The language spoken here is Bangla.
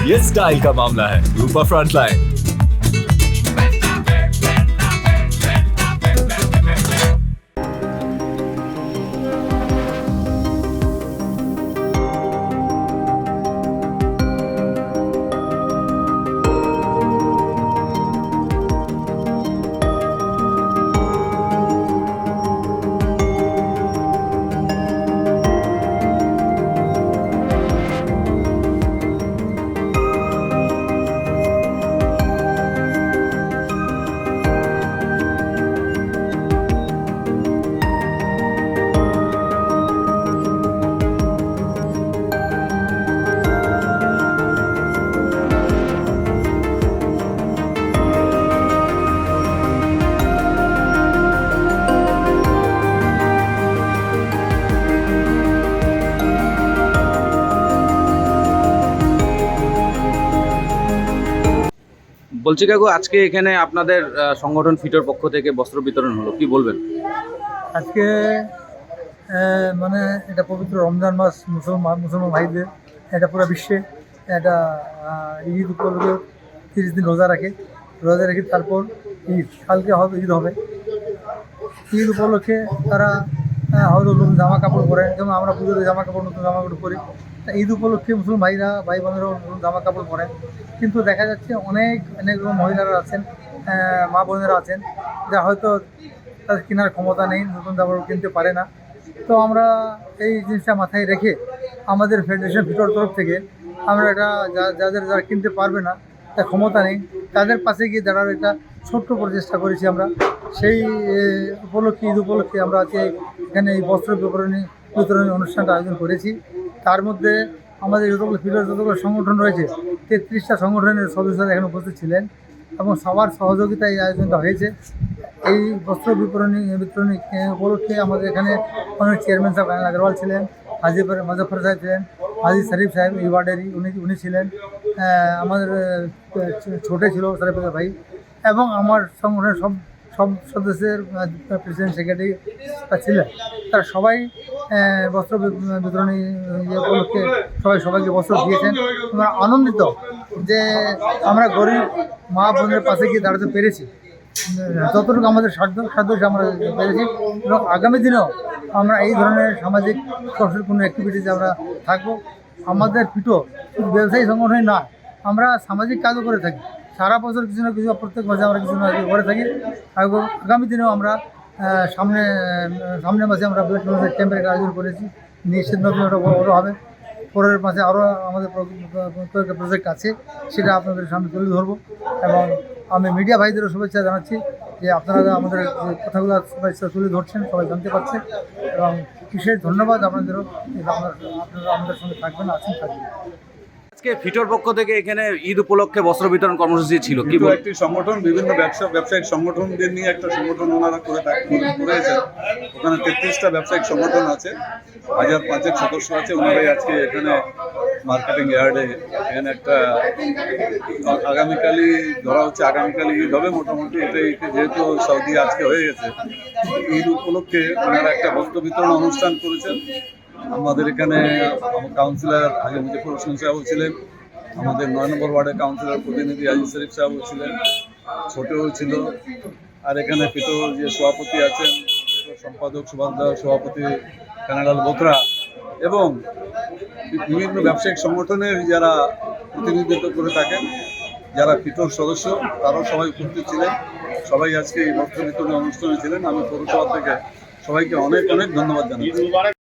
ये स्टाइल का मामला है। रूपा फ्रंटलाइन। বলছি কাকু, আজকে এখানে আপনাদের সংগঠন ফিটোর পক্ষ থেকে বস্ত্র বিতরণ হলো, কি বলবেন? আজকে মানে এটা পবিত্র রমজান মাস, মুসলমান ভাইদের এটা পুরো বিশ্বে এটা ঈদ উপলক্ষে 30 দিন রোজা রেখে তারপর ঈদ, কালকে হয়তো ঈদ হবে। ঈদ উপলক্ষে তারা হয়তো নতুন জামা কাপড় পরে, যেমন আমরা পুজোতে নতুন জামা কাপড় পরি। ঈদ উপলক্ষে মুসলিম ভাই বোনেরাও নতুন জামা কাপড় পরেন। কিন্তু দেখা যাচ্ছে অনেক রকম মহিলারা আছেন, মা বোনেরা আছেন, যা হয়তো তাদের কেনার ক্ষমতা নেই, নতুন জামা কাপড় কিনতে পারে না। তো আমরা এই জিনিসটা মাথায় রেখে আমাদের ফেডারেশন ফিটোর তরফ থেকে আমরা এটা যারা কিনতে পারবে না, তার ক্ষমতা নেই, তাদের পাশে গিয়ে দাঁড়ার একটা ছোট্ট প্রচেষ্টা করেছি আমরা। সেই উপলক্ষে, ঈদ উপলক্ষে আমরা আজকে এখানে এই বস্ত্র বিতরণী অনুষ্ঠানটা আয়োজন করেছি। তার মধ্যে আমাদের যতগুলো ফিটোর যতগুলো সংগঠন রয়েছে, 33টা সংগঠনের সদস্যরা এখানে উপস্থিত ছিলেন এবং সবার সহযোগিতায় এই আয়োজনটা হয়েছে। এই বস্ত্র বিতরণী উপলক্ষে আমাদের এখানে অনেক চেয়ারম্যান সাহেব কানাল আগরওয়াল ছিলেন, মুজফর সাহেব ছিলেন, হাজি শরীফ সাহেব এই ওয়ার্ডেরই উনি ছিলেন, আমাদের ছোটে ছিল শরীফ ভাই, এবং আমার সংগঠনের সব সদস্যের প্রেসিডেন্ট সেক্রেটারি ছিলেন। তারা সবাই বস্ত্র বিতরণী উপলক্ষে সবাইকে বস্ত্র দিয়েছেন। আমরা আনন্দিত যে আমরা গরিব মা বোনের পাশে গিয়ে দাঁড়াতে পেরেছি, যতটুকু আমাদের সাধ্য আমরা পেরেছি। এবং আগামী দিনেও আমরা এই ধরনের সামাজিক কোনো অ্যাক্টিভিটিতে আমরা থাকবো। আমাদের ফিটো শুধু ব্যবসায়ী সংগঠনই নয়, আমরা সামাজিক কাজও করে থাকি। সারা বছর কিছু না কিছু, প্রত্যেক মাসে আমরা কিছু না কিছু করে থাকি। এবং আগামী দিনেও আমরা সামনের মাসে আমরা ব্লাড ডোনেশন ক্যাম্পের আয়োজন করেছি, নিশ্চিত নতুন একটা বড় হবে। পরের মাসে আরও আমাদের কয়েকটা প্রজেক্ট আছে, সেটা আপনাদের সামনে তুলে ধরবো। এবং আমি মিডিয়া ভাইদেরও শুভেচ্ছা জানাচ্ছি যে আপনারা আমাদের যে কথাগুলো সবাই তুলে ধরছেন, সবাই জানতে পারছে, এবং বিশেষ ধন্যবাদ আপনাদেরও। আপনারা আমাদের সঙ্গে থাকবেন, থাকবেন। আজকে ফিটোর পক্ষ থেকে এখানে ঈদ উপলক্ষে বস্ত্র বিতরণ কর্মসূচি ছিল, কি একটি সংগঠন, বিভিন্ন ব্যবসায়িক সংগঠনদের নিয়ে একটা সংগঠন ওনারা করেছেন। ওখানে 33টা ব্যবসায়িক সংগঠন আছে, 1005 সদস্য আছে। ওনারাই আজকে এখানে মার্কেটিং ইয়ার্ডে এখানে একটা আগামীকালই ধরা হচ্ছে, আগামীকালই ঈদ হবে মোটামুটি। এটাই যেহেতু সৌদি আজকে হয়ে গেছে, ঈদ উপলক্ষে ওনারা একটা বস্ত্র বিতরণ অনুষ্ঠান করেছেন। আমাদের এখানে কাউন্সিলর হাজি মুজফর হোসেন সাহেব ছিলেন, আমাদের 9 নম্বর ওয়ার্ডের কাউন্সিলর প্রতিনিধি হাজি শরীফ সাহেব ছিলেন, ছোটও ছিল। আর এখানে ফিটোর যে সভাপতি আছেন, সম্পাদক সভাপতি কানাডাল বোতরা, এবং বিভিন্ন ব্যবসায়িক সংগঠনের যারা প্রতিনিধিত্ব করে থাকেন, যারা ফিটোর সদস্য, তারাও সবাই উপস্থিত ছিলেন। সবাই আজকে এই বস্ত্র বিতরণী অনুষ্ঠানে ছিলেন। আমি পৌরসভা থেকে সবাইকে অনেক ধন্যবাদ জানাচ্ছি।